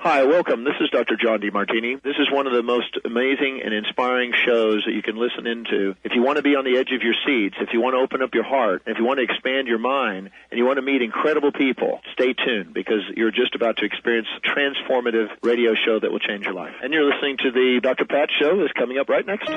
Hi, welcome. This is Dr. John DeMartini. This is one of the most amazing and inspiring shows that you can listen into. If you want to be on the edge of your seats, if you want to open up your heart, if you want to expand your mind, and you want to meet incredible people, stay tuned because you're just about to experience a transformative radio show that will change your life. And you're listening to the Dr. Pat Show that's coming up right next.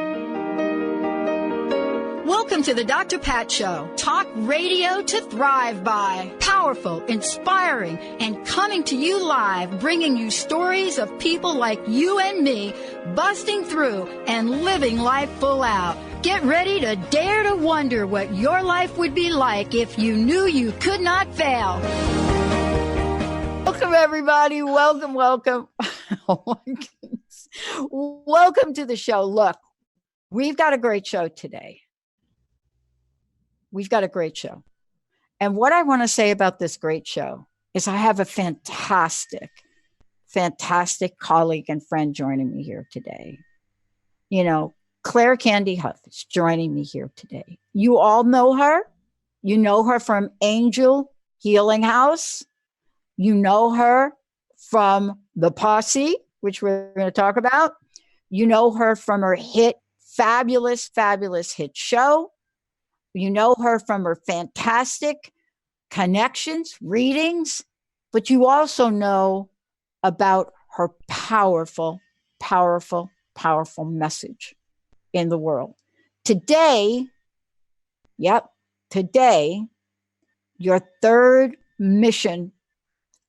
Welcome to the Dr. Pat Show. Talk radio to thrive by. Powerful, inspiring, and coming to you live, bringing you stories of people like you and me, busting through and living life full out. Get ready to dare to wonder what your life would be like if you knew you could not fail. Welcome, everybody. Welcome. Oh, my goodness. Welcome to the show. Look, we've got a great show today. We've got a great show. And what I want to say about this great show is I have a fantastic colleague and friend joining me here today. You know, Claire Candy Hough is joining me here today. You all know her. You know her from Angel Healing House. You know her from The Posse, which we're going to talk about. You know her from her fabulous hit show. You know her from her fantastic connections, readings, but you also know about her powerful message in the world. Today, your third mission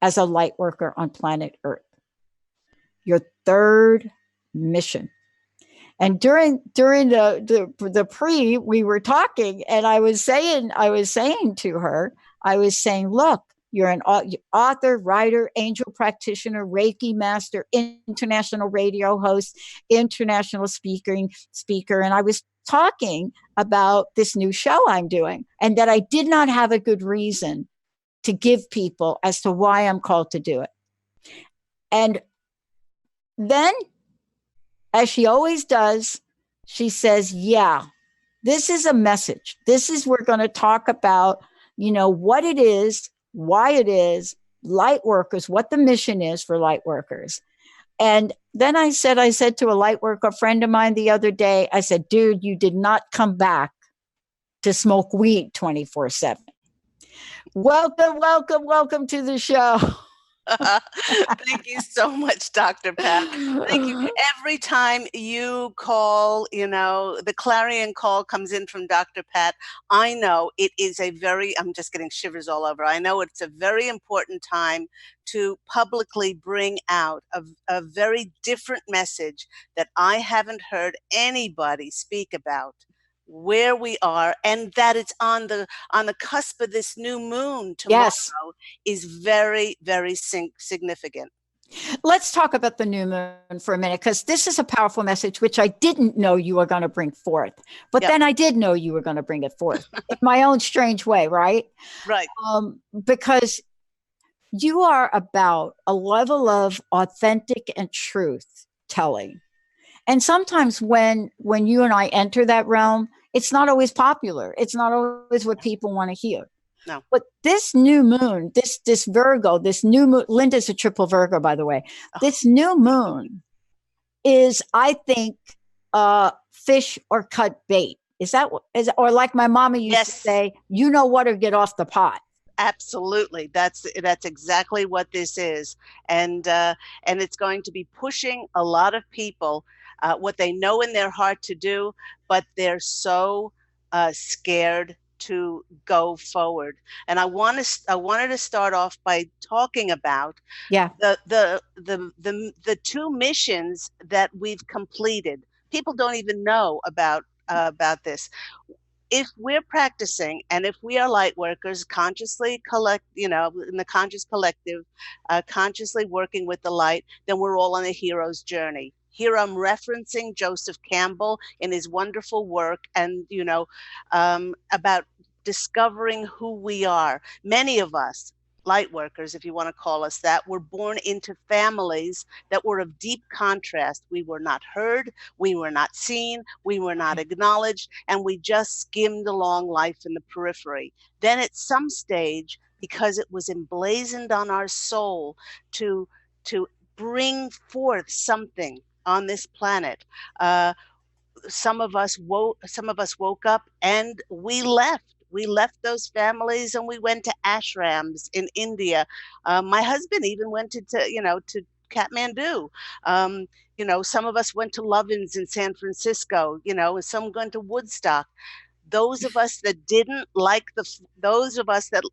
as a light worker on planet Earth. Your third mission. And during the pre, we were talking, and I was saying to her, look, you're an author, writer, angel practitioner, Reiki master, international radio host, international speaker, and I was talking about this new show I'm doing, and that I did not have a good reason to give people as to why I'm called to do it. And then, as she always does, she says, yeah, this is a message. We're going to talk about, what it is, why it is, light workers, what the mission is for light workers. And then I said to a light worker friend of mine the other day, I said, dude, you did not come back to smoke weed 24/7. Welcome to the show. Thank you so much, Dr. Pat. Thank you. Every time you call, the clarion call comes in from Dr. Pat, I know it is I'm just getting shivers all over. I know it's a very important time to publicly bring out a very different message that I haven't heard anybody speak about. Where we are, and that it's on the cusp of this new moon tomorrow. Yes. Is very, very significant. Let's talk about the new moon for a minute, because this is a powerful message, which I didn't know you were going to bring forth. But Then I did know you were going to bring it forth in my own strange way, right? Right. Because you are about a level of authentic and truth telling. And sometimes when you and I enter that realm, it's not always popular. It's not always what people want to hear. No. But this new moon, this Virgo, this new moon, Linda's a triple Virgo, by the way. Oh. This new moon is, I think, fish or cut bait. Is that or like my mama used to say, or get off the pot. Absolutely. That's exactly what this is. And it's going to be pushing a lot of people what they know in their heart to do, but they're so scared to go forward. And I wanted to start off by talking about the two missions that we've completed. People don't even know about this. If we're practicing, and if we are light workers, consciously in the conscious collective, consciously working with the light, then we're all on a hero's journey. Here I'm referencing Joseph Campbell in his wonderful work, and about discovering who we are. Many of us, light workers, if you want to call us that, were born into families that were of deep contrast. We were not heard, we were not seen, we were not acknowledged, and we just skimmed along life in the periphery. Then at some stage, because it was emblazoned on our soul to bring forth something on this planet. Uh, some of us woke up and we left. We left those families and we went to ashrams in India. My husband even went to Kathmandu. Um, some of us went to Lovins in San Francisco. And some went to Woodstock. Those of us that didn't like those of us that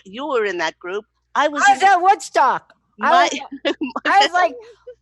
you were in that group. I was I was at Woodstock. my I was like,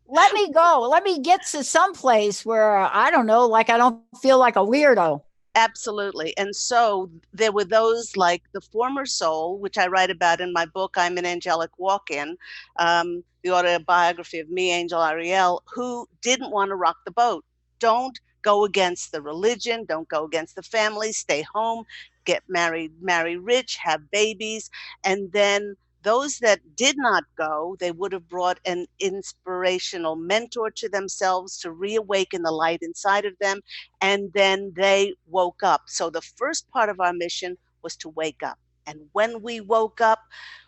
let me go. Let me get to some place where I don't know, like I don't feel like a weirdo. Absolutely. And so there were those like the former soul, which I write about in my book, I'm an Angelic Walk-In, the autobiography of me, Angel Ariel, who didn't want to rock the boat. Don't go against the religion. Don't go against the family. Stay home, get married, marry rich, have babies. And then those that did not go, they would have brought an inspirational mentor to themselves to reawaken the light inside of them, and then they woke up. So the first part of our mission was to wake up. And when we woke up,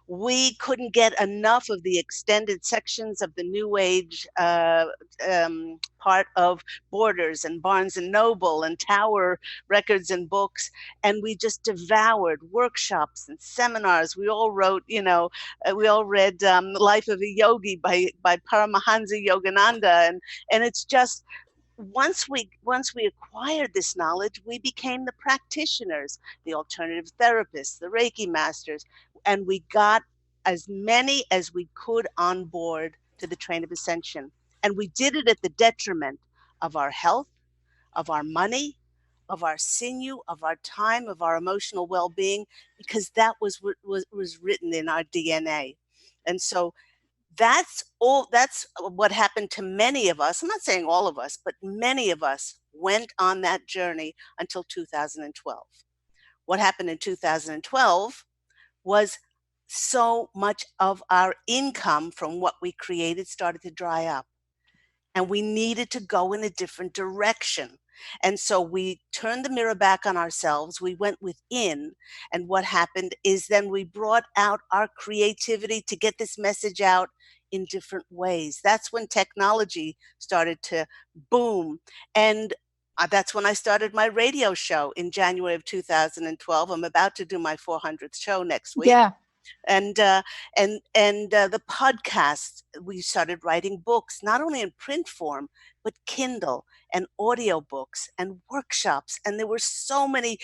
we couldn't get enough of the extended sections of the New Age part of Borders and Barnes and Noble and Tower Records and Books. And we just devoured workshops and seminars. We all wrote, we all read Life of a Yogi by Paramahansa Yogananda. And it's just, once we acquired this knowledge, we became the practitioners, the alternative therapists, the Reiki masters, and we got as many as we could on board to the train of ascension. And we did it at the detriment of our health, of our money, of our sinew, of our time, of our emotional well-being, because that was written in our DNA. And so that's what happened to many of us. I'm not saying all of us, but many of us went on that journey until 2012. What happened in 2012 was so much of our income from what we created started to dry up, and we needed to go in a different direction. And so we turned the mirror back on ourselves. We went within. And what happened is then we brought out our creativity to get this message out in different ways. That's when technology started to boom. And that's when I started my radio show in January of 2012. I'm about to do my 400th show next week. Yeah. And the podcast, we started writing books, not only in print form, but Kindle and audiobooks and workshops. And there were so many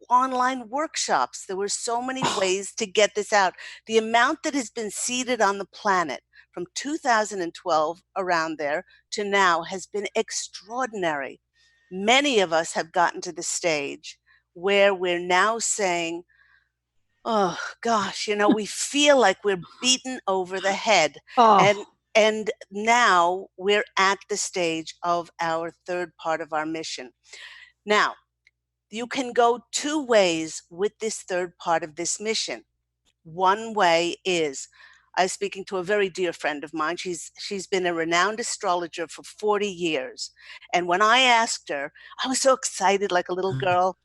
online workshops. There were so many ways to get this out. The amount that has been seeded on the planet from 2012 around there to now has been extraordinary. Many of us have gotten to the stage where we're now saying, oh gosh, we feel like we're beaten over the head. Oh. And now we're at the stage of our third part of our mission. Now, you can go two ways with this third part of this mission. One way is, I was speaking to a very dear friend of mine. She's been a renowned astrologer for 40 years. And when I asked her, I was so excited like a little girl.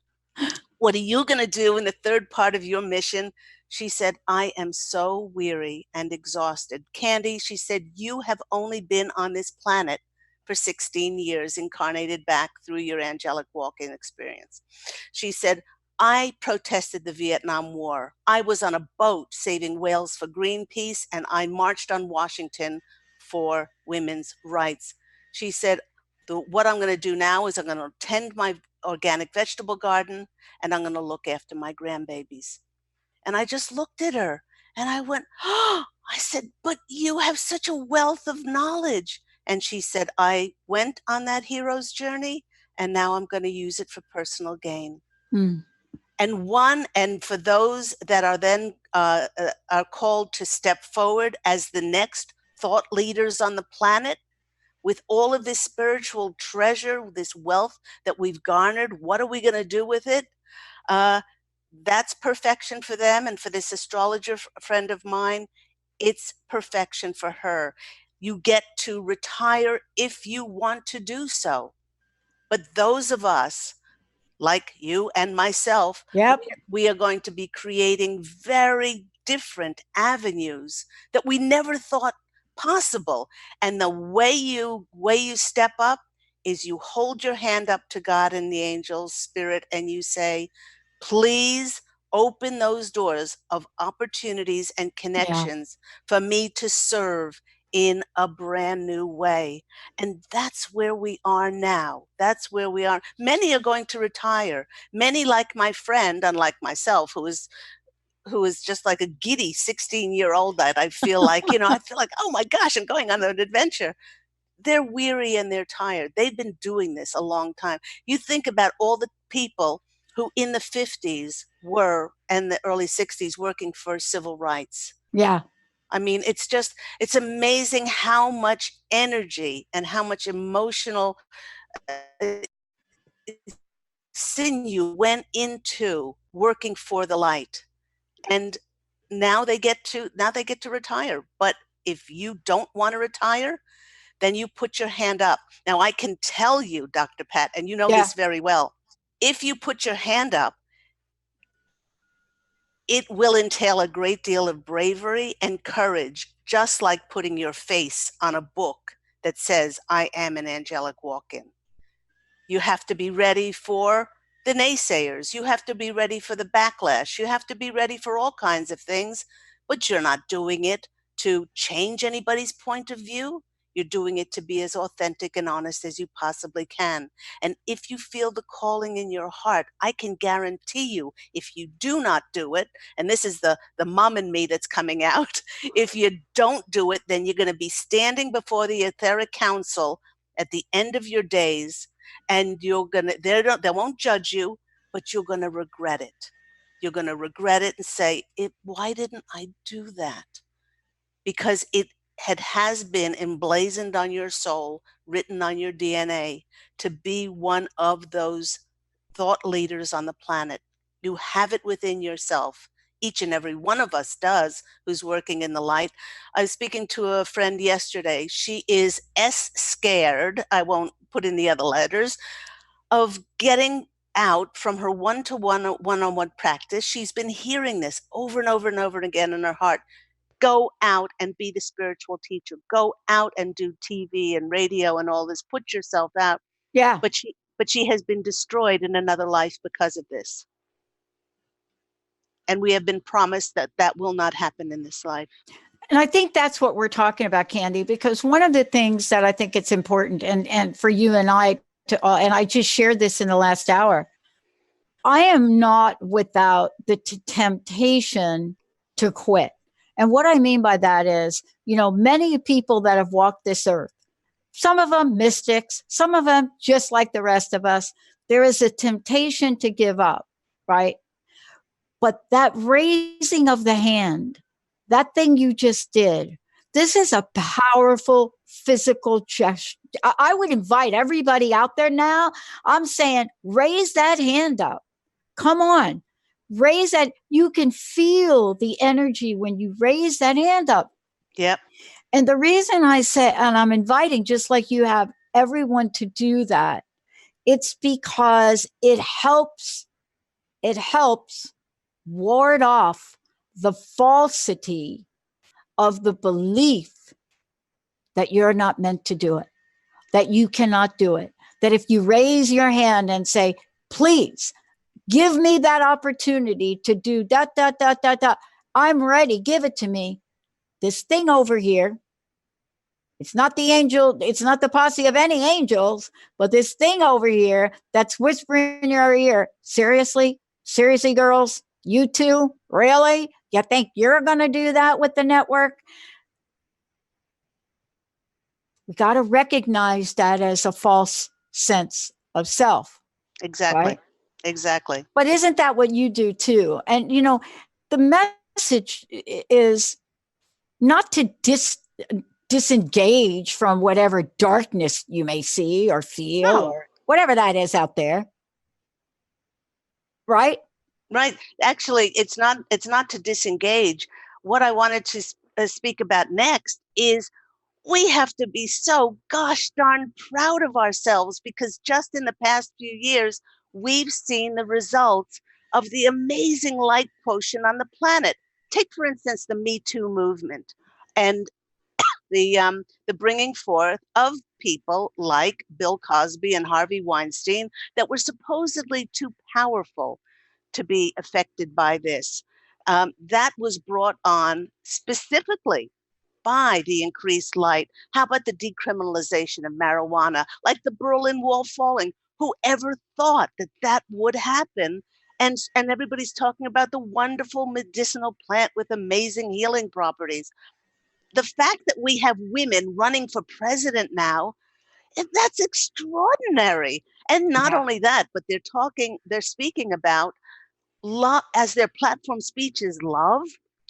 What are you going to do in the third part of your mission? She said, I am so weary and exhausted. Candy, she said, you have only been on this planet for 16 years, incarnated back through your angelic walk-in experience. She said, I protested the Vietnam War. I was on a boat saving whales for Greenpeace, and I marched on Washington for women's rights. She said, what I'm going to do now is I'm going to tend my organic vegetable garden, and I'm going to look after my grandbabies. And I just looked at her and I went, oh, I said, but you have such a wealth of knowledge. And she said, I went on that hero's journey, and now I'm going to use it for personal gain. Mm. And for those that are then are called to step forward as the next thought leaders on the planet, with all of this spiritual treasure, this wealth that we've garnered, what are we going to do with it? That's perfection for them. And for this astrologer friend of mine, it's perfection for her. You get to retire if you want to do so. But those of us, like you and myself, yep, we are going to be creating very different avenues that we never thought possible. And the way you step up is you hold your hand up to God and the angels, spirit, and you say, please open those doors of opportunities and Yeah. connections for me to serve in a brand new way. And that's where we are now. That's where we are. Many are going to retire. Many, like my friend, unlike myself, who is just like a giddy 16-year-old that I feel like, I feel like, oh my gosh, I'm going on an adventure. They're weary and they're tired. They've been doing this a long time. You think about all the people who in the 50s were and the early 60s working for civil rights. Yeah. I mean, it's amazing how much energy and how much emotional sinew went into working for the light. And now they get to retire. But if you don't want to retire, then you put your hand up. Now I can tell you, Dr. Pat, and you know Yeah. this very well, if you put your hand up, it will entail a great deal of bravery and courage, just like putting your face on a book that says, I am an angelic walk-in. You have to be ready for the naysayers. You have to be ready for the backlash. You have to be ready for all kinds of things, but you're not doing it to change anybody's point of view. You're doing it to be as authentic and honest as you possibly can. And if you feel the calling in your heart, I can guarantee you, if you do not do it, and this is the mom in me that's coming out, if you don't do it, then you're going to be standing before the etheric council at the end of your days, and they won't judge you, but you're gonna regret it. You're gonna regret it and say, why didn't I do that? Because it has been emblazoned on your soul, written on your DNA, to be one of those thought leaders on the planet. You have it within yourself. Each and every one of us does, who's working in the light. I was speaking to a friend yesterday. She is scared, I won't put in the other letters, of getting out from her one-on-one practice. She's been hearing this over and over and over again in her heart. Go out and be the spiritual teacher. Go out and do TV and radio and all this. Put yourself out. Yeah. But she has been destroyed in another life because of this. And we have been promised that that will not happen in this life. And I think that's what we're talking about, Candy, because one of the things that I think it's important, and for you and I to, and I just shared this in the last hour, I am not without the temptation to quit. And what I mean by that is, many people that have walked this earth, some of them mystics, some of them just like the rest of us, there is a temptation to give up, right? But that raising of the hand, that thing you just did, this is a powerful physical gesture. I would invite everybody out there now. I'm saying, raise that hand up. Come on, raise that. You can feel the energy when you raise that hand up. Yep. And the reason I say, and I'm inviting, just like you have everyone to do that, it's because it helps ward off the falsity of the belief that you're not meant to do it, that you cannot do it, that if you raise your hand and say, please give me that opportunity to do dot, dot, dot, dot, dot, I'm ready, give it to me. This thing over here, it's not the angel, it's not the posse of any angels, but this thing over here that's whispering in your ear, seriously, girls, you two, really? You think you're going to do that with the network? We got to recognize that as a false sense of self. Exactly. Right? Exactly. But isn't that what you do too? And, the message is not to disengage from whatever darkness you may see or feel or whatever that is out there. Right? Right. Actually, it's not to disengage. What I wanted to speak about next is we have to be so gosh darn proud of ourselves, because just in the past few years, we've seen the results of the amazing light quotient on the planet. Take, for instance, the Me Too movement. And the bringing forth of people like Bill Cosby and Harvey Weinstein that were supposedly too powerful to be affected by this. That was brought on specifically by the increased light. How about the decriminalization of marijuana, like the Berlin Wall falling? Whoever thought that that would happen? And everybody's talking about the wonderful medicinal plant with amazing healing properties. The fact that we have women running for president now, that's extraordinary. And not only that, but they're speaking about love as their platform speech is love,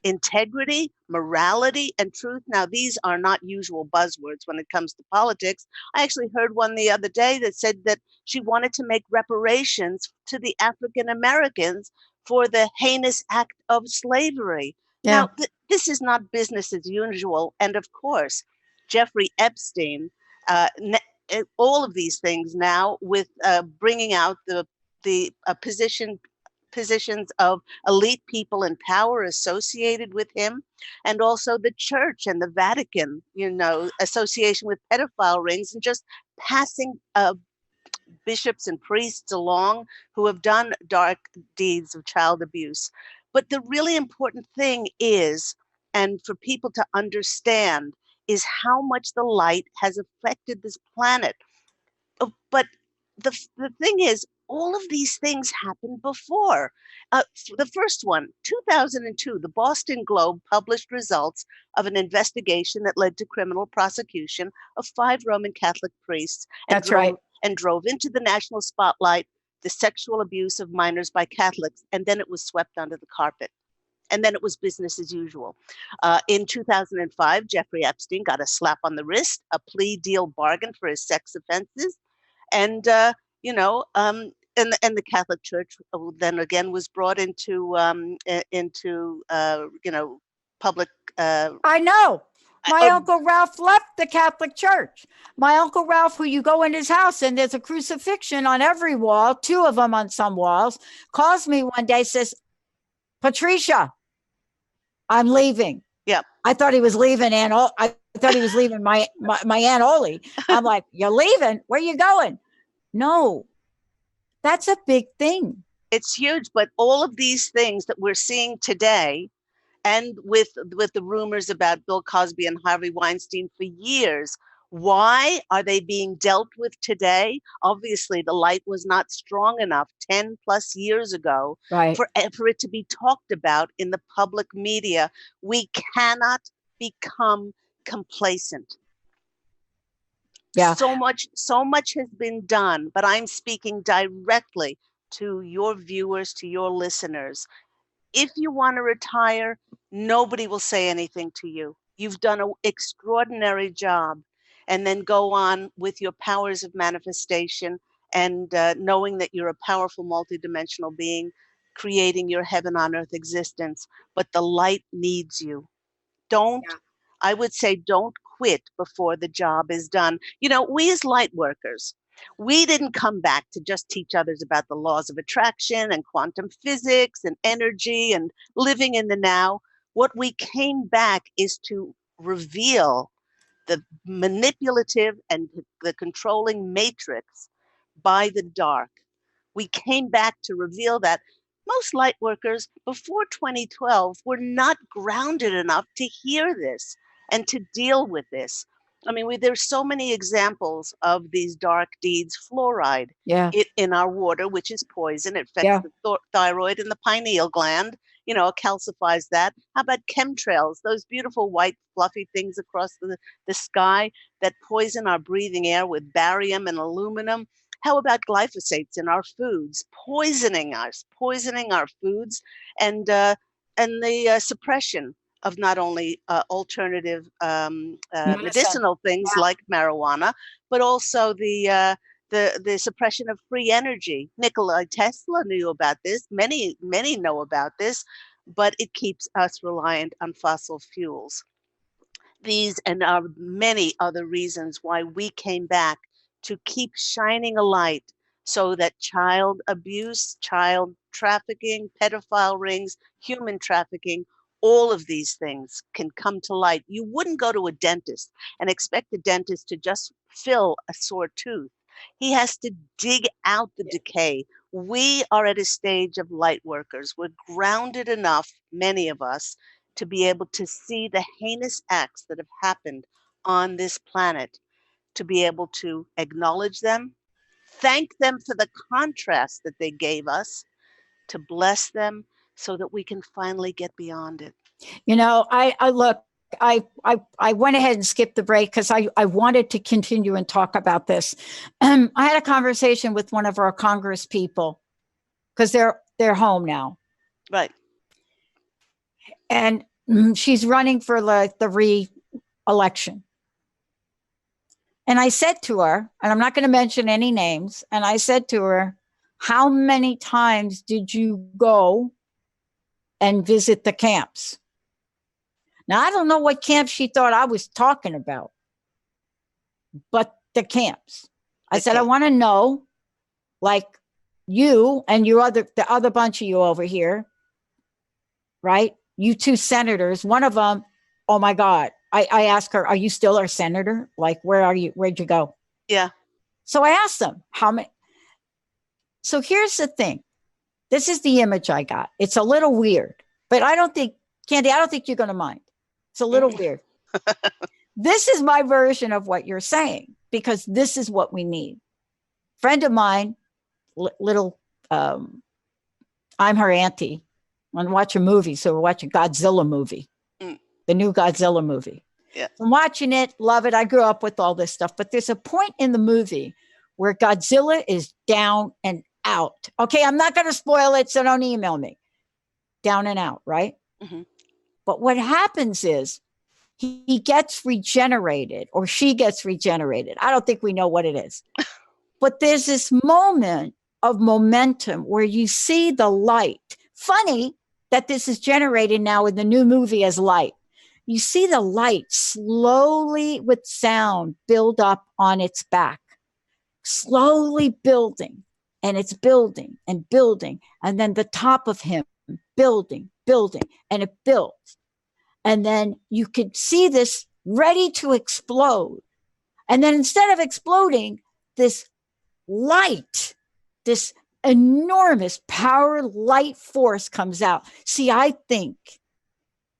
integrity, morality, and truth. Now, these are not usual buzzwords when it comes to politics. I actually heard one the other day that said that she wanted to make reparations to the African Americans for the heinous act of slavery. Yeah. Now, this is not business as usual. And of course, Jeffrey Epstein, all of these things now with bringing out the positions of elite people in power associated with him, and also the church and the Vatican, association with pedophile rings, and just passing bishops and priests along who have done dark deeds of child abuse. But the really important thing is, and for people to understand, is how much the light has affected this planet. But the thing is, all of these things happened before. The first one, 2002, the Boston Globe published results of an investigation that led to criminal prosecution of 5 Roman Catholic priests That's right. and drove into the national spotlight the sexual abuse of minors by Catholics, and then it was swept under the carpet. And then it was business as usual. In 2005, Jeffrey Epstein got a slap on the wrist, a plea deal bargain for his sex offenses, and and the Catholic Church then again was brought into public. I know. My Uncle Ralph left the Catholic Church. My Uncle Ralph, who you go in his house and there's a crucifixion on every wall, 2 of them on some walls, calls me one day, says, Patricia, I'm leaving. Yeah. I thought he was leaving I thought he was leaving my Aunt Oli. I'm like, you're leaving? Where are you going? No, that's a big thing. It's huge. But all of these things that we're seeing today, and with the rumors about Bill Cosby and Harvey Weinstein for years, why are they being dealt with today? Obviously, the light was not strong enough 10 plus years ago for it to be talked about in the public media. We cannot become complacent. Yeah. So much has been done, but I'm speaking directly to your viewers, to your listeners. If you want to retire, nobody will say anything to you. You've done an extraordinary job. And then go on with your powers of manifestation and knowing that you're a powerful multidimensional being, creating your heaven on earth existence. But the light needs you. I would say don't quit before the job is done. We as light workers, we didn't come back to just teach others about the laws of attraction and quantum physics and energy and living in the now. What we came back is to reveal the manipulative and the controlling matrix by the dark. We came back to reveal that most light workers before 2012 were not grounded enough to hear this and to deal with this. I mean, there's so many examples of these dark deeds. Fluoride in our water, which is poison. It affects the thyroid and the pineal gland. It calcifies that. How about chemtrails, those beautiful white fluffy things across the sky that poison our breathing air with barium and aluminum? How about glyphosates in our foods, poisoning our foods, and the suppression of not only alternative medicinal things like marijuana, but also the suppression of free energy. Nikola Tesla knew about this. Many know about this, but it keeps us reliant on fossil fuels. These and many other reasons why we came back to keep shining a light so that child abuse, child trafficking, pedophile rings, human trafficking, all of these things can come to light. You wouldn't go to a dentist and expect the dentist to just fill a sore tooth. He has to dig out the decay. We are at a stage of light workers. We're grounded enough, many of us, to be able to see the heinous acts that have happened on this planet, to be able to acknowledge them, thank them for the contrast that they gave us, to bless them so that we can finally get beyond it. You know, I look, I went ahead and skipped the break because I wanted to continue and talk about this. I had a conversation with one of our Congress people because they're home now. Right. And she's running for the re-election. And I said to her, and I'm not going to mention any names, and I said to her, how many times did you go and visit the camps? Now, I don't know what camp she thought I was talking about, but the camps. I said, I want to know, like you and the other bunch of you over here, right? You two senators, one of them, oh my God. I asked her, are you still our senator? Like, where are you? Where'd you go? Yeah. So I asked them how many. So here's the thing. This is the image I got. It's a little weird, but I don't think, Candy, I don't think you're going to mind. It's a little weird. This is my version of what you're saying, because this is what we need. Friend of mine, I'm her auntie, and watch a movie. So we're watching Godzilla movie, the new Godzilla movie. Yeah. I'm watching it, love it. I grew up with all this stuff, but there's a point in the movie where Godzilla is down and out. Okay, I'm not going to spoil it, so don't email me. Down and out, right? Mm-hmm. But what happens is he gets regenerated, or she gets regenerated. I don't think we know what it is. But there's this moment of momentum where you see the light. Funny that this is generated now in the new movie as light. You see the light slowly with sound build up on its back, slowly building, and it's building and building. And then the top of him building, and it builds. And then you could see this ready to explode. And then instead of exploding, this light, this enormous power light force comes out. See, I think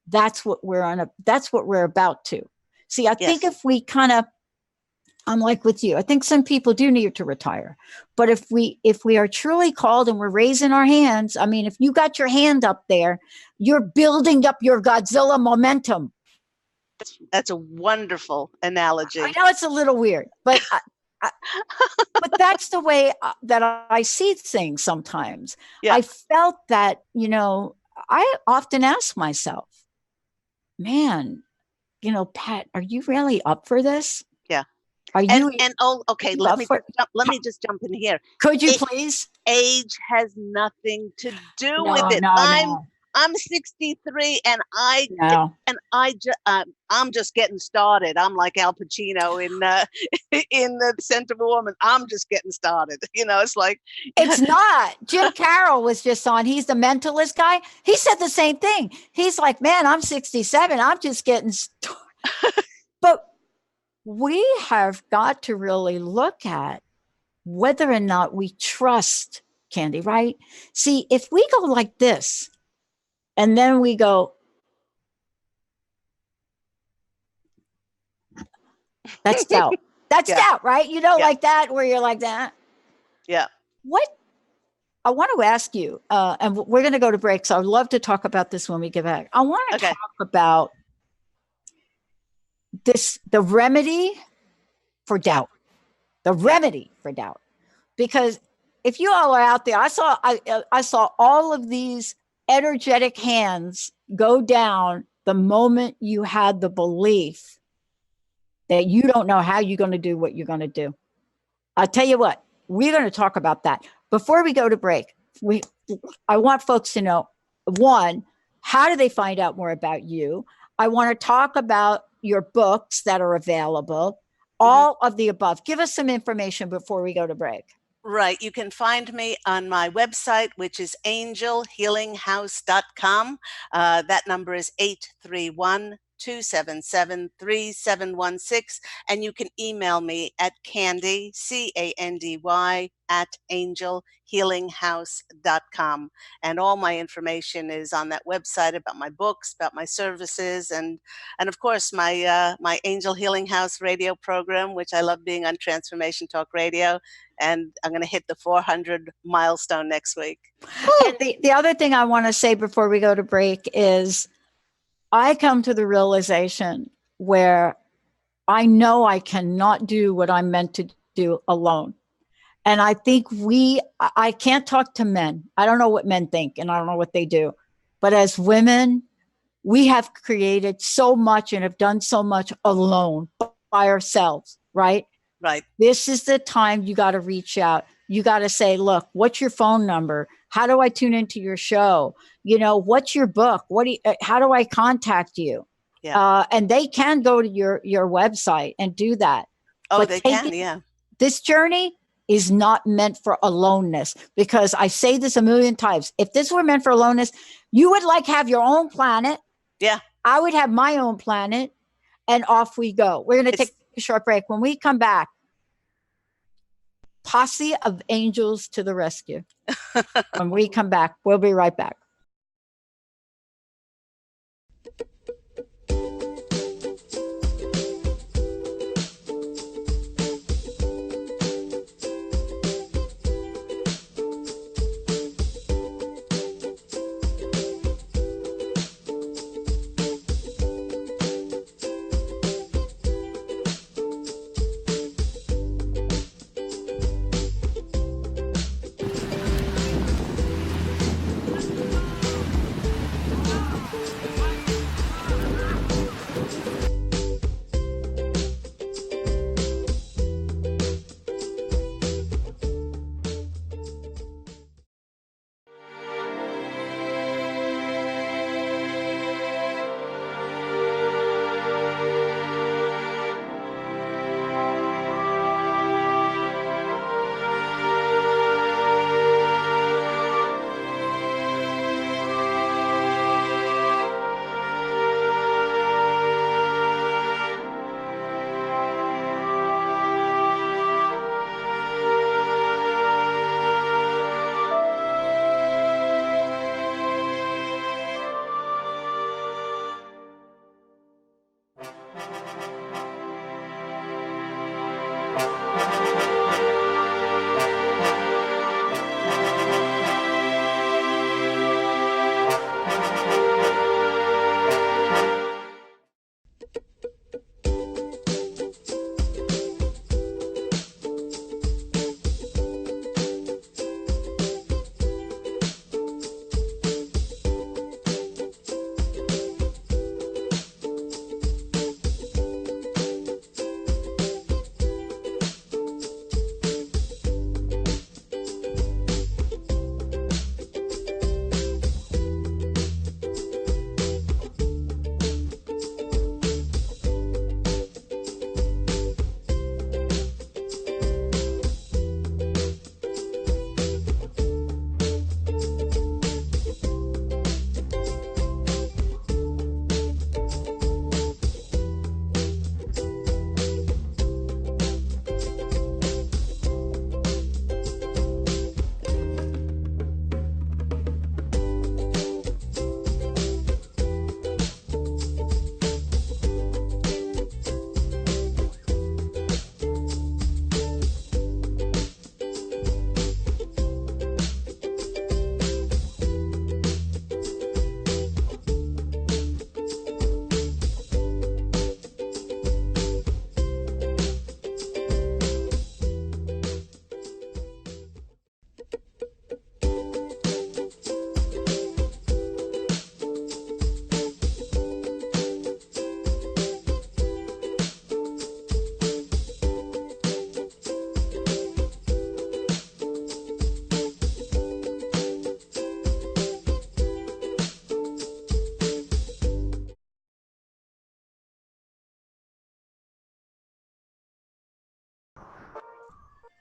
that's what we're about to. See, I think if we kind of, I'm like with you, I think some people do need to retire. But if we are truly called and we're raising our hands, I mean, if you got your hand up there, you're building up your Godzilla momentum. That's a wonderful analogy. I know it's a little weird, but but that's the way that I see things sometimes. Yeah. I felt that, I often ask myself, man, Pat, are you really up for this? Yeah. Are you? Okay. Let me just jump in here. Could you please? Age has nothing to do with it. I'm 63, and I'm just getting started. I'm like Al Pacino in The Scent of a Woman. I'm just getting started. It's like it's not. Jim Carroll was just on. He's the mentalist guy. He said the same thing. He's like, man, I'm 67. I'm just getting started. But we have got to really look at whether or not we trust, Candy, right? See, if we go like this, and then we go, that's doubt. That's doubt, right? Like that, where you're like that. Yeah. What I want to ask you, and we're going to go to break, so I'd love to talk about this when we get back. I want to talk about the remedy for doubt. The remedy for doubt. Because if you all are out there, I saw all of these energetic hands go down the moment you had the belief that you don't know how you're going to do what you're going to do. I'll tell you what, we're going to talk about that. Before we go to break, I want folks to know, one, how do they find out more about you? I want to talk about your books that are available, all of the above. Give us some information before we go to break. Right. You can find me on my website, which is angelhealinghouse.com. That number is 831-277-3716. And you can email me at Candy, Candy, at angelhealinghouse.com. And all my information is on that website about my books, about my services, and of course my Angel Healing House radio program, which I love being on Transformation Talk Radio. And I'm going to hit the 400 milestone next week. And the other thing I want to say before we go to break is I come to the realization where I know I cannot do what I'm meant to do alone. And I think I can't talk to men. I don't know what men think and I don't know what they do. But as women, we have created so much and have done so much alone by ourselves, right? Right. This is the time you got to reach out. You got to say, look, what's your phone number? How do I tune into your show? What's your book? How do I contact you? Yeah. And they can go to your website and do that. Oh, but they can. Yeah. This journey is not meant for aloneness, because I say this a million times. If this were meant for aloneness, you would have your own planet. Yeah. I would have my own planet, and off we go. We're going to take a short break. When we come back, posse of angels to the rescue. When we come back, we'll be right back.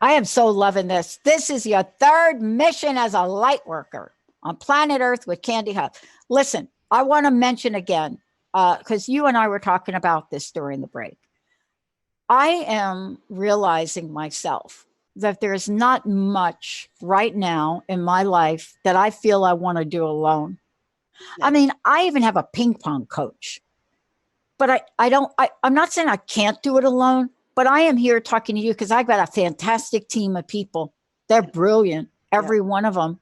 I am so loving this. This is your third mission as a light worker on planet Earth with Candy Hub. Listen, I want to mention again, because you and I were talking about this during the break. I am realizing myself that there's not much right now in my life that I feel I want to do alone. Yeah. I mean, I even have a ping pong coach, but I'm not saying I can't do it alone, but I am here talking to you because I've got a fantastic team of people. They're brilliant, every one of them.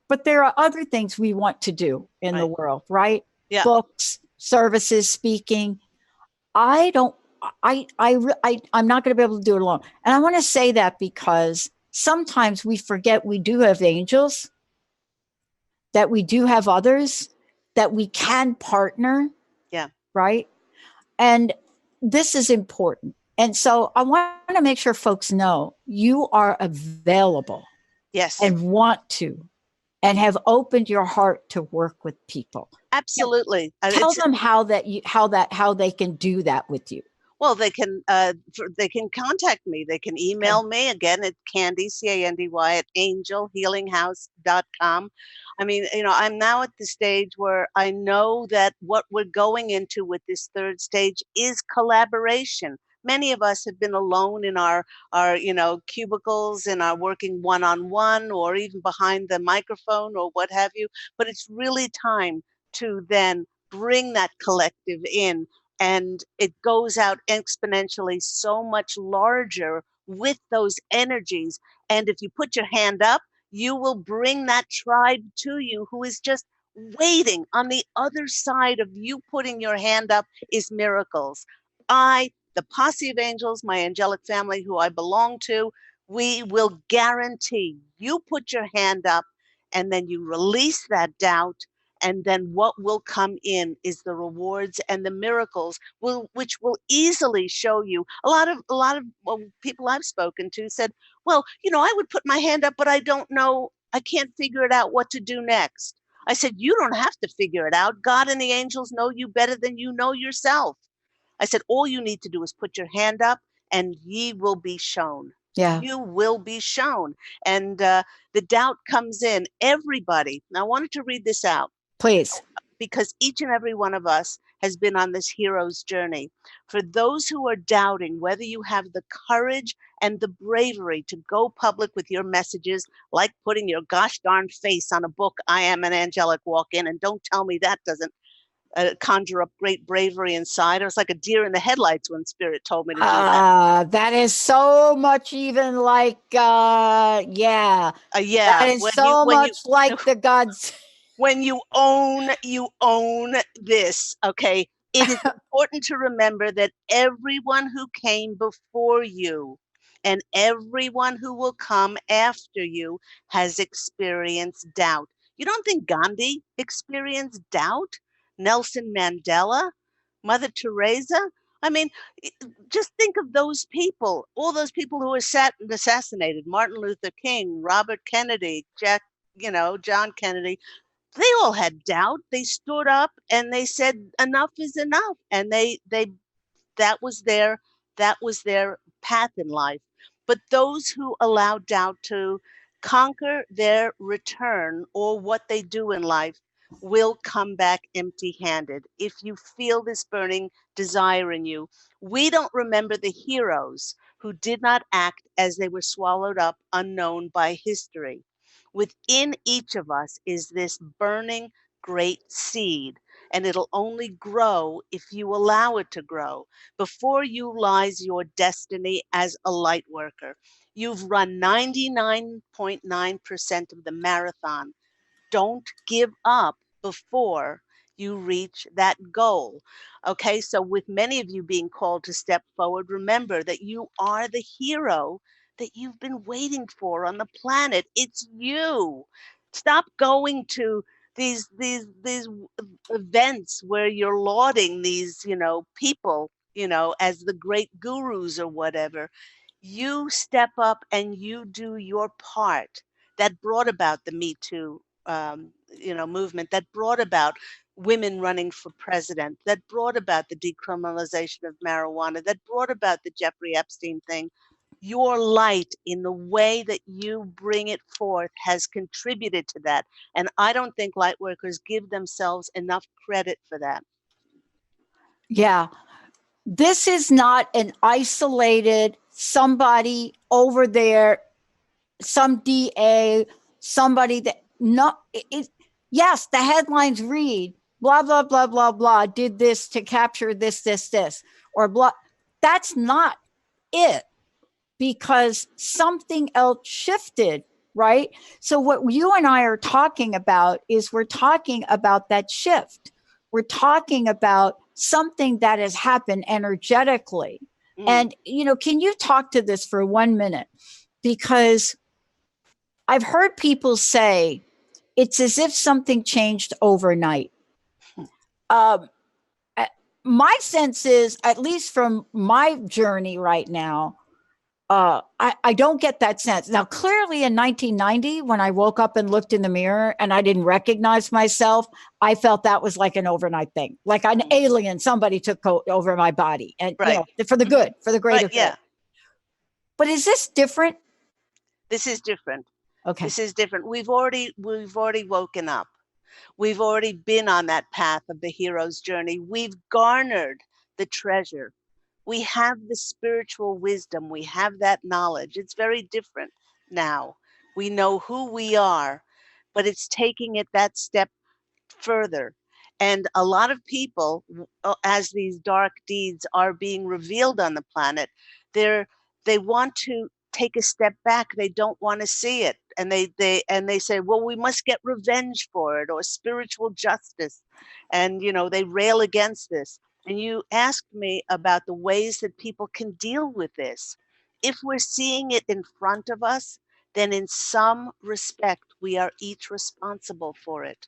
But there are other things we want to do in the world, right? Yeah. Books, services, speaking. I don't, I'm not going to be able to do it alone. And I want to say that because sometimes we forget we do have angels, that we do have others, that we can partner. Yeah. Right. And this is important. And so I want to make sure folks know you are available. Yes. And want to, and have opened your heart to work with people. Absolutely. Tell them how they can do that with you. Well, they can contact me. They can email me again at Candy, Candy at angelhealinghouse.com. I mean, I'm now at the stage where I know that what we're going into with this third stage is collaboration. Many of us have been alone in our cubicles and are working one-on-one or even behind the microphone or what have you. But it's really time to then bring that collective in, and it goes out exponentially so much larger with those energies. And if you put your hand up, you will bring that tribe to you who is just waiting. On the other side of you putting your hand up is miracles. The posse of angels, my angelic family who I belong to, we will guarantee you put your hand up and then you release that doubt, and then what will come in is the rewards and the miracles, which will easily show you. A lot of people I've spoken to said, well, I would put my hand up, but I don't know, I can't figure it out what to do next. I said, you don't have to figure it out. God and the angels know you better than you know yourself. I said, all you need to do is put your hand up and ye will be shown. Yeah. You will be shown. And the doubt comes in. Everybody. Now, I wanted to read this out. Please. Because each and every one of us has been on this hero's journey. For those who are doubting whether you have the courage and the bravery to go public with your messages, like putting your gosh darn face on a book, I Am an Angelic Walk In, and don't tell me that doesn't conjure up great bravery inside. I was like a deer in the headlights when Spirit told me to do that. That is so much even like, Yeah. That is like the gods. When you own this, okay? It is important to remember that everyone who came before you and everyone who will come after you has experienced doubt. You don't think Gandhi experienced doubt? Nelson Mandela? Mother Teresa? I mean, just think of those people, all those people who were assassinated. Martin Luther King, Robert Kennedy, John Kennedy. They all had doubt. They stood up and they said enough is enough, and that was their path in life. But those who allow doubt to conquer their return or what they do in life will come back empty-handed. If you feel this burning desire in you, we don't remember the heroes who did not act as they were swallowed up unknown by history. Within each of us is this burning great seed, and it'll only grow if you allow it to grow. Before you lies your destiny as a light worker. You've run 99.9% of the marathon. Don't give up before you reach that goal. Okay, so with many of you being called to step forward, remember that you are the hero that you've been waiting for on the planet. It's you. Stop going to these events where you're lauding these, people, as the great gurus or whatever. You step up and you do your part. That brought about the Me Too movement, that brought about women running for president, that brought about the decriminalization of marijuana, that brought about the Jeffrey Epstein thing. your light in the way that you bring it forth has contributed to that. And I don't think light workers give themselves enough credit for that. Yeah. This is not an isolated somebody over there, some DA, somebody that not it. Yes, the headlines read blah blah blah blah blah did this to capture this or blah. That's not it, because something else shifted, right? So what you and I are talking about is we're talking about that shift. We're talking about something that has happened energetically. And, can you talk to this for 1 minute? Because I've heard people say it's as if something changed overnight. Um, my sense is, at least from my journey right now, I don't get that sense. Now, clearly in 1990, when I woke up and looked in the mirror and I didn't recognize myself, I felt that was like an overnight thing, like an alien, somebody took over my body, and Right. For the good, for the greater Right, yeah. good. But is this different? This is different. Okay. This is different. We've already woken up. We've already been on that path of the hero's journey. We've garnered the treasure. We have the spiritual wisdom. We have that knowledge. It's very different now. We know who we are, but it's taking it that step further. And a lot of people, as these dark deeds are being revealed on the planet, they want to take a step back. They don't want to see it, and they say, well, we must get revenge for it, or spiritual justice, and they rail against this. And you asked me about the ways that people can deal with this. If we're seeing it in front of us, then in some respect we are each responsible for it.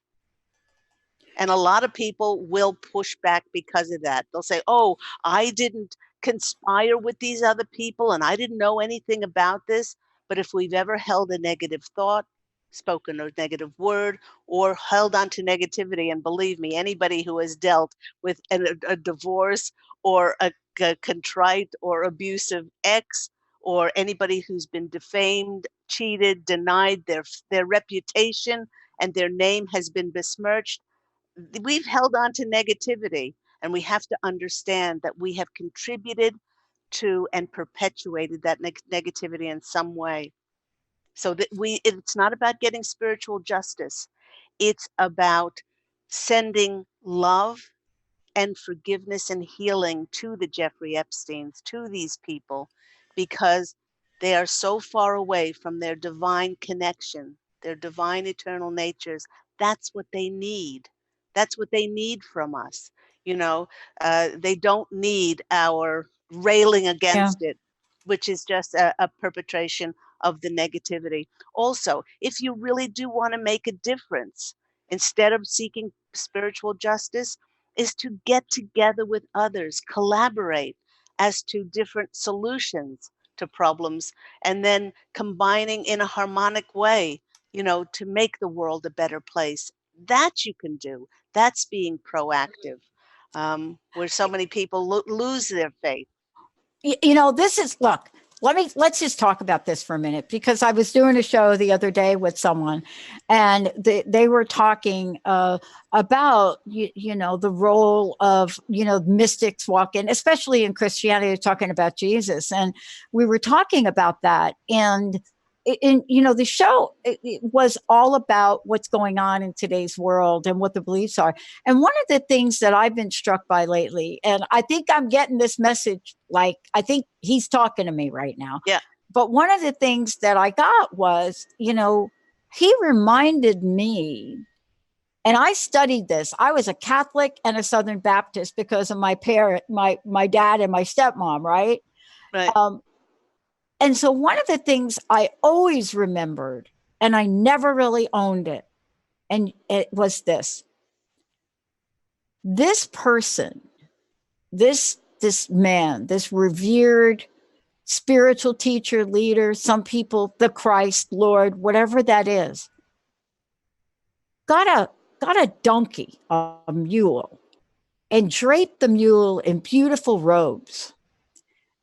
And a lot of people will push back because of that. They'll say, oh, I didn't conspire with these other people and I didn't know anything about this. But if we've ever held a negative thought, spoken a negative word, or held on to negativity, and believe me, anybody who has dealt with a divorce or a contrite or abusive ex, or anybody who's been defamed, cheated, denied their reputation, and their name has been besmirched, we've held on to negativity, and we have to understand that we have contributed to and perpetuated that negativity in some way. So that it's not about getting spiritual justice. It's about sending love and forgiveness and healing to the Jeffrey Epsteins, to these people, because they are so far away from their divine connection, their divine eternal natures. That's what they need. That's what they need from us. They don't need our railing against it, which is just a perpetration of the negativity. Also, if you really do want to make a difference, instead of seeking spiritual justice, is to get together with others, collaborate as to different solutions to problems, and then combining in a harmonic way, to make the world a better place. That you can do. That's being proactive, where so many people lose their faith. This is, look, let's just talk about this for a minute, because I was doing a show the other day with someone, and they were talking about the role of mystics walk in, especially in Christianity, talking about Jesus, and we were talking about that, and the show, it was all about what's going on in today's world and what the beliefs are. And one of the things that I've been struck by lately, and I think I'm getting this message, like, I think he's talking to me right now. Yeah. But one of the things that I got was, he reminded me, and I studied this. I was a Catholic and a Southern Baptist because of my parent, my dad and my stepmom, right? Right. And so one of the things I always remembered, and I never really owned it, and it was this person, this man, this revered spiritual teacher, leader, some people, the Christ, Lord, whatever that is, got a donkey, a mule, and draped the mule in beautiful robes,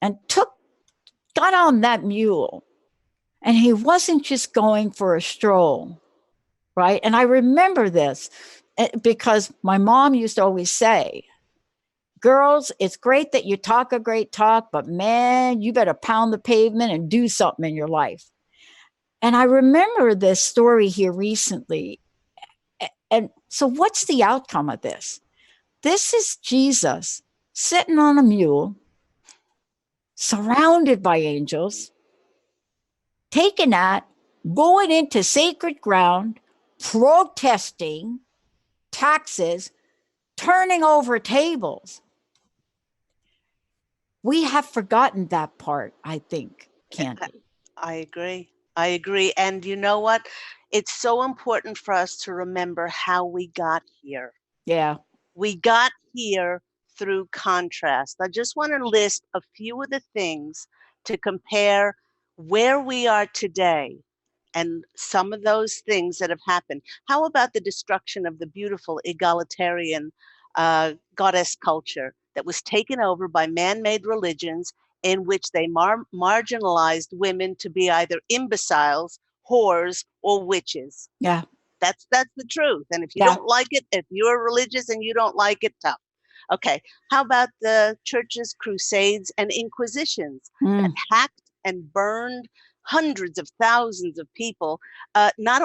and took got on that mule, and he wasn't just going for a stroll, right? And I remember this because my mom used to always say, girls, it's great that you talk a great talk, but man, you better pound the pavement and do something in your life. And I remember this story here recently. And so, what's the outcome of this? This is Jesus sitting on a mule, surrounded by angels, taking that, going into sacred ground, protesting taxes, turning over tables. We have forgotten that part, I think, Candy. I agree. I agree. And you know what? It's so important for us to remember how we got here. Yeah. We got here through contrast. I just want to list a few of the things to compare where we are today and some of those things that have happened. How about the destruction of the beautiful egalitarian goddess culture that was taken over by man-made religions in which they marginalized women to be either imbeciles, whores, or witches? Yeah. That's the truth. And if you Yeah. don't like it, if you're religious and you don't like it, tough. Okay. How about the church's crusades and inquisitions that hacked and burned hundreds of thousands of people, not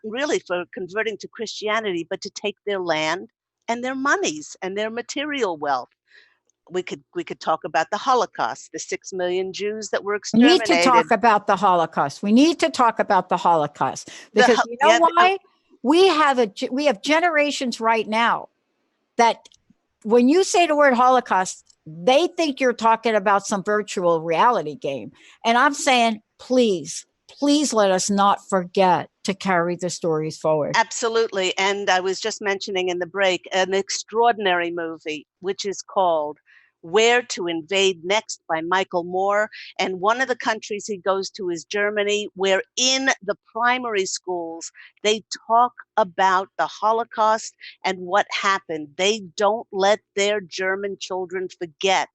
really for converting to Christianity, but to take their land and their monies and their material wealth? We could talk about the Holocaust, the 6 million Jews that were We need to exterminated. talk about the Holocaust. We need to talk about the Holocaust because you know why? We have generations right now that when you say the word Holocaust, they think you're talking about some virtual reality game. And I'm saying, please let us not forget to carry the stories forward. Absolutely. And I was just mentioning in the break an extraordinary movie, which is called Where to Invade Next by Michael Moore. And one of the countries he goes to is Germany, where in the primary schools, they talk about the Holocaust and what happened. They don't let their German children forget.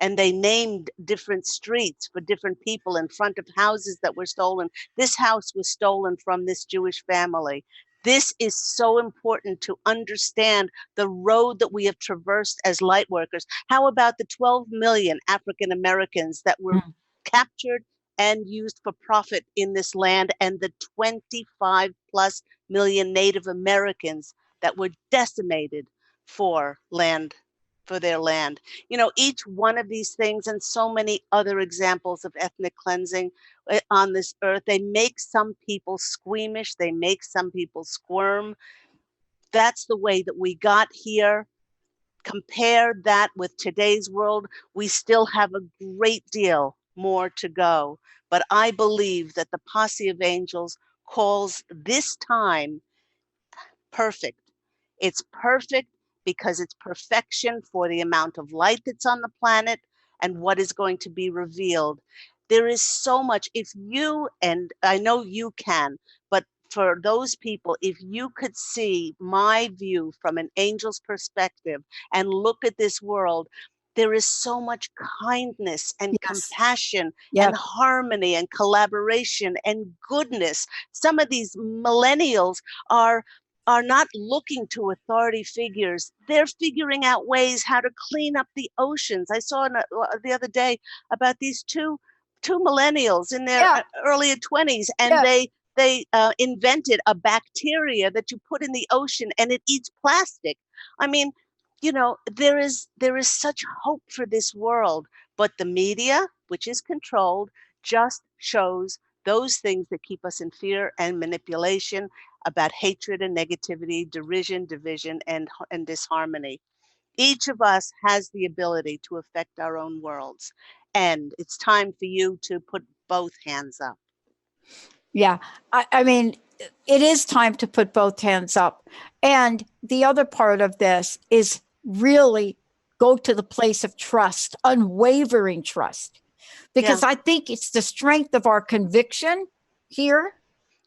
And they named different streets for different people in front of houses that were stolen. This house was stolen from this Jewish family. This is so important to understand the road that we have traversed as light workers. How about the 12 million African Americans that were captured and used for profit in this land, and the 25 plus million Native Americans that were decimated for their land? You know, each one of these things and so many other examples of ethnic cleansing on this earth, they make some people squeamish, they make some people squirm. That's the way that we got here. Compare that with today's world, we still have a great deal more to go. But I believe that the posse of angels calls this time perfect. It's perfect because it's perfection for the amount of light that's on the planet and what is going to be revealed. There is so much. If you, and I know you can, but for those people, if you could see my view from an angel's perspective and look at this world, there is so much kindness and compassion and harmony and collaboration and goodness. Some of these millennials are not looking to authority figures. They're figuring out ways how to clean up the oceans. I saw the other day about these two millennials in their early 20s, and they invented a bacteria that you put in the ocean and it eats plastic. I mean, you know, there is such hope for this world, but the media, which is controlled, just shows those things that keep us in fear and manipulation, about hatred and negativity, derision, division, and disharmony. Each of us has the ability to affect our own worlds. And it's time for you to put both hands up. Yeah. I mean, it is time to put both hands up. And the other part of this is really go to the place of trust, unwavering trust. Because I think it's the strength of our conviction here,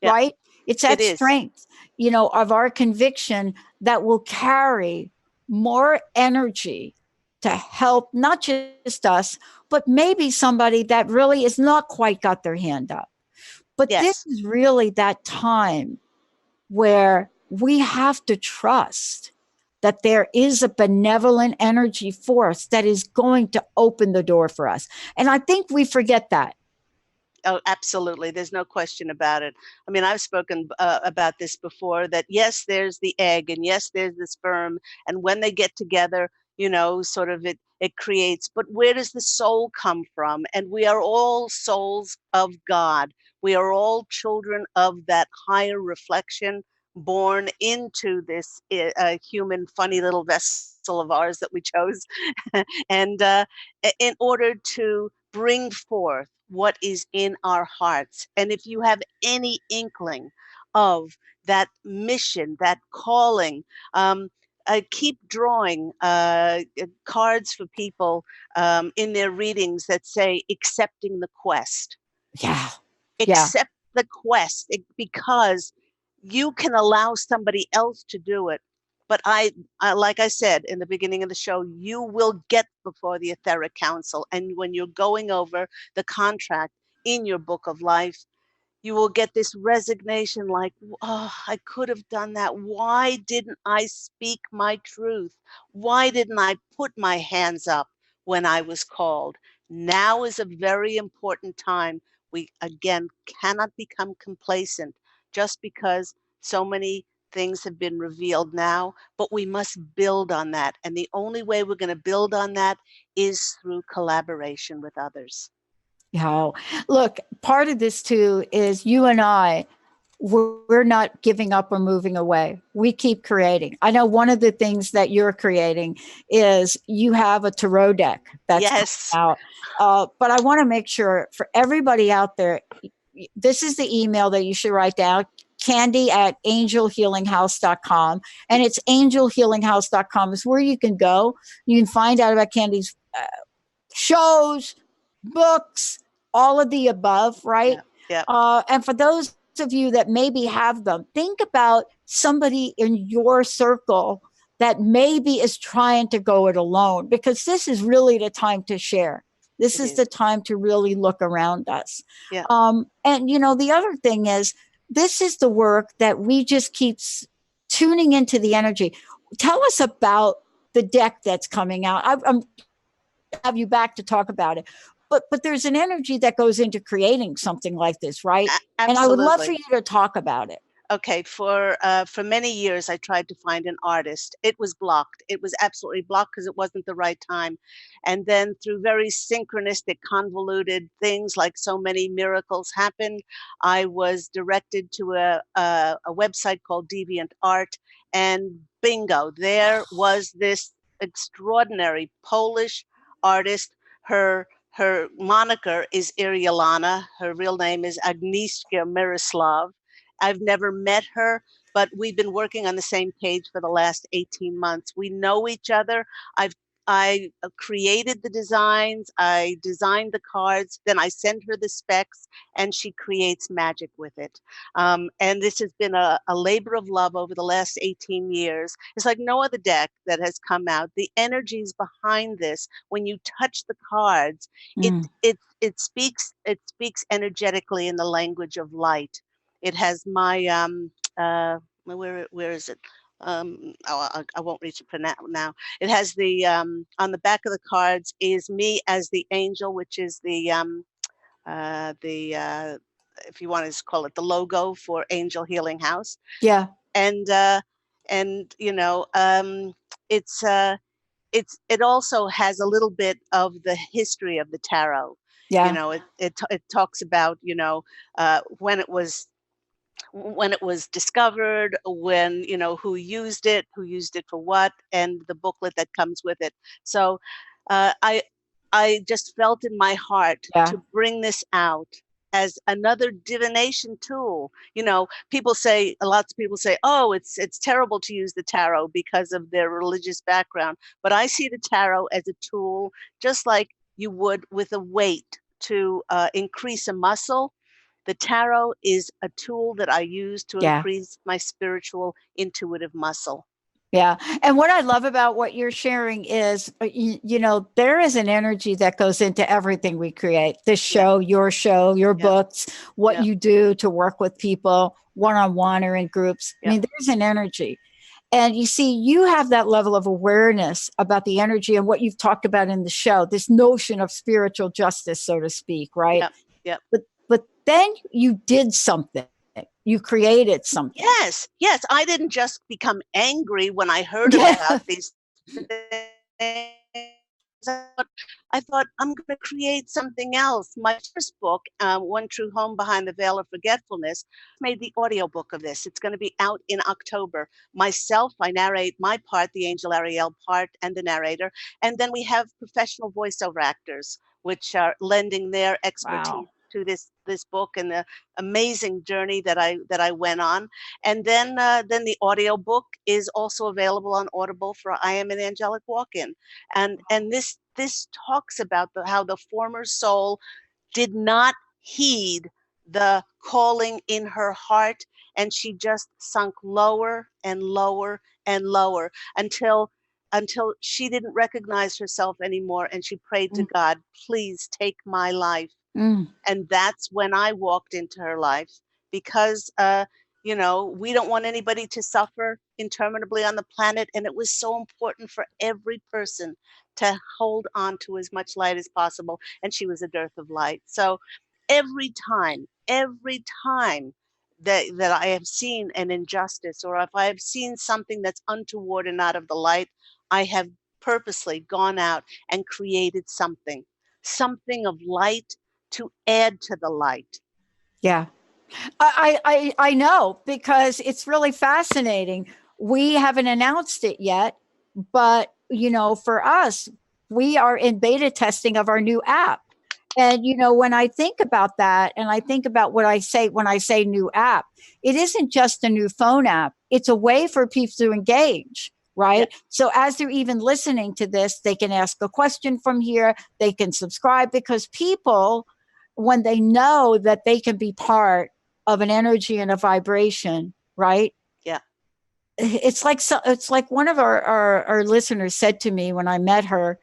right? It's that strength, you know, of our conviction that will carry more energy to help not just us, but maybe somebody that really is not quite got their hand up. But this Yes. is really that time where we have to trust that there is a benevolent energy force that is going to open the door for us. And I think we forget that. Oh, absolutely. There's no question about it. I mean, I've spoken about this before, that yes, there's the egg and yes, there's the sperm. And when they get together, sort of it creates, but where does the soul come from? And we are all souls of God. We are all children of that higher reflection, born into this human, funny little vessel of ours that we chose. And in order to bring forth what is in our hearts. And if you have any inkling of that mission, that calling, I keep drawing cards for people in their readings that say accepting the quest. Yeah. Yeah. Accept the quest, because you can allow somebody else to do it. But like I said in the beginning of the show, you will get before the etheric council. And when you're going over the contract in your book of life, you will get this resignation like, oh, I could have done that. Why didn't I speak my truth? Why didn't I put my hands up when I was called? Now is a very important time. We, again, cannot become complacent just because so many things have been revealed now, but we must build on that. And the only way we're going to build on that is through collaboration with others. Yeah. Look, part of this too is you and I, we're not giving up or moving away. We keep creating. I know one of the things that you're creating is you have a tarot deck that's Yes. out. But I want to make sure for everybody out there, this is the email that you should write down. Candy at angelhealinghouse.com. And it's angelhealinghouse.com is where you can go. You can find out about Candy's shows, books, all of the above, right? Yeah. And for those of you that maybe have them, think about somebody in your circle that maybe is trying to go it alone, because this is really the time to share. This is the time to really look around us. Yeah. And, the other thing is, this is the work that we just keep tuning into the energy. Tell us about the deck that's coming out. I'm have you back to talk about it. But there's an energy that goes into creating something like this, right? Absolutely. And I would love for you to talk about it. Okay, for many years, I tried to find an artist. It was blocked. It was absolutely blocked because it wasn't the right time. And then through very synchronistic, convoluted things, like so many miracles happened, I was directed to a website called Deviant Art, and bingo, there was this extraordinary Polish artist. Her moniker is Iriolana. Her real name is Agnieszka Miroslav. I've never met her, but we've been working on the same page for the last 18 months. We know each other. I created the designs, I designed the cards, then I send her the specs, and she creates magic with it. And this has been a labor of love over the last 18 years. It's like no other deck that has come out. The energies behind this, when you touch the cards, it speaks energetically in the language of light. It has my where is it? I won't reach it for now. It has the on the back of the cards is me as the angel, which is the if you want to call it the logo for Angel Healing House. Yeah. And it also has a little bit of the history of the tarot. Yeah. It talks about when it was discovered, when who used it for what, and the booklet that comes with it. So I just felt in my heart to bring this out as another divination tool. Lots of people say, oh, it's terrible to use the tarot because of their religious background, but I see the tarot as a tool, just like you would with a weight to increase a muscle. The tarot is a tool that I use to increase my spiritual intuitive muscle. Yeah. And what I love about what you're sharing is, you know, there is an energy that goes into everything we create. This Yeah, show, your yeah, books, what yeah, you do to work with people one on one or in groups. I yeah, mean, there's an energy. And you see, you have that level of awareness about the energy and what you've talked about in the show, this notion of spiritual justice, so to speak, right? yeah, yeah. But then you did something. You created something. Yes, yes. I didn't just become angry when I heard Yeah. about these things. I thought I'm going to create something else. My first book, One True Home Behind the Veil of Forgetfulness, made the audiobook of this. It's going to be out in October. Myself, I narrate my part, the Angel Ariel part, and the narrator. And then we have professional voiceover actors, which are lending their expertise Wow. to this book and the amazing journey that I went on. And then the audio book is also available on Audible for I Am an Angelic Walk-In. And this talks about how the former soul did not heed the calling in her heart, and she just sunk lower and lower and lower until she didn't recognize herself anymore, and she prayed to Mm, God, please take my life. mm, And that's when I walked into her life because, we don't want anybody to suffer interminably on the planet. And it was so important for every person to hold on to as much light as possible. And she was a dearth of light. So every time that I have seen an injustice, or if I have seen something that's untoward and out of the light, I have purposely gone out and created something of light to add to the light. yeah. I know because it's really fascinating. We haven't announced it yet, but you know, for us, we are in beta testing of our new app. And you know, when I think about that and I think about what I say when I say new app, it isn't just a new phone app. It's a way for people to engage, Yeah, right? So as they're even listening to this, they can ask a question from here, they can subscribe because people, when they know that they can be part of an energy and a vibration, right? yeah, It's like one of our listeners said to me when I met her,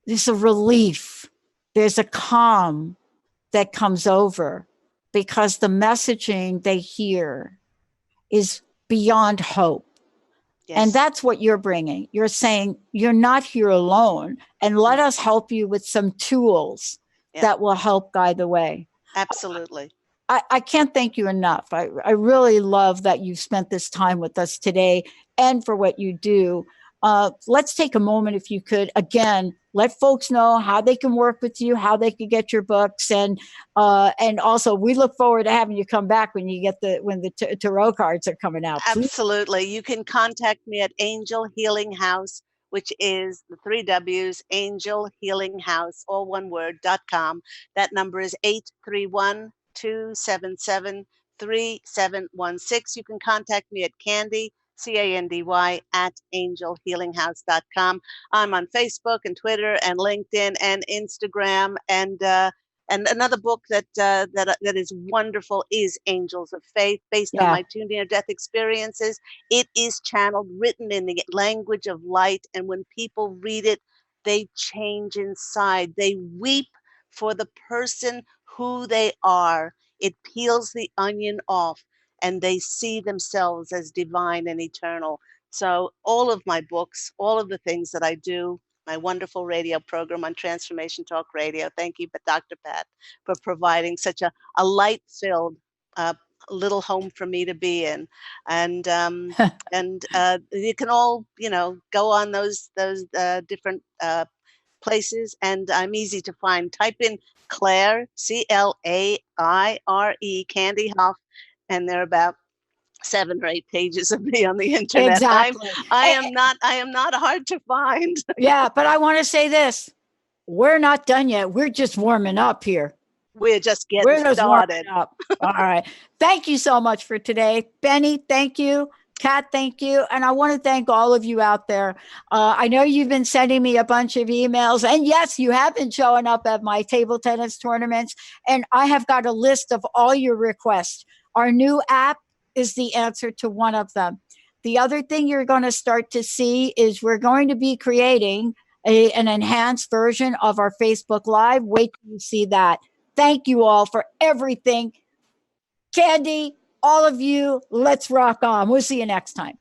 there's a relief, there's a calm that comes over because the messaging they hear is beyond hope. And yes, that's what you're bringing. You're saying you're not here alone, and let no, us help you with some tools yeah, that will help guide the way. absolutely. I can't thank you enough. I really love that you spent this time with us today and for what you do. Let's take a moment, if you could, again, let folks know how they can work with you, how they can get your books, and also we look forward to having you come back when you get the tarot cards are coming out. Please. Absolutely. You can contact me at Angel Healing House, which is the three W's, Angel Healing House, all one word.com. That number is 831-277-3716. You can contact me at Candy, Candy, at angelhealinghouse.com. I'm on Facebook and Twitter and LinkedIn and Instagram. And another book that is wonderful is Angels of Faith, based on Yeah. my two near-death experiences. It is channeled, written in the language of light, and when people read it, they change inside. They weep for the person who they are. It peels the onion off, and they see themselves as divine and eternal. So all of my books, all of the things that I do, my wonderful radio program on Transformation Talk Radio. Thank you, Dr. Pat, for providing such a light-filled little home for me to be in. And you can all, go on those different places, and I'm easy to find. Type in Claire, Claire, Candy Hough, and there are about 7 or 8 pages of me on the internet. Exactly. I am not hard to find. Yeah, but I want to say this. We're not done yet. We're just warming up here. We're just getting We're just warming started. up. All right. Thank you so much for today. Benny, thank you. Kat, thank you. And I want to thank all of you out there. I know you've been sending me a bunch of emails. And yes, you have been showing up at my table tennis tournaments. And I have got a list of all your requests. Our new app is the answer to one of them. The other thing you're going to start to see is we're going to be creating an enhanced version of our Facebook Live. Wait till you see that. Thank you all for everything. Candy, all of you, let's rock on. We'll see you next time.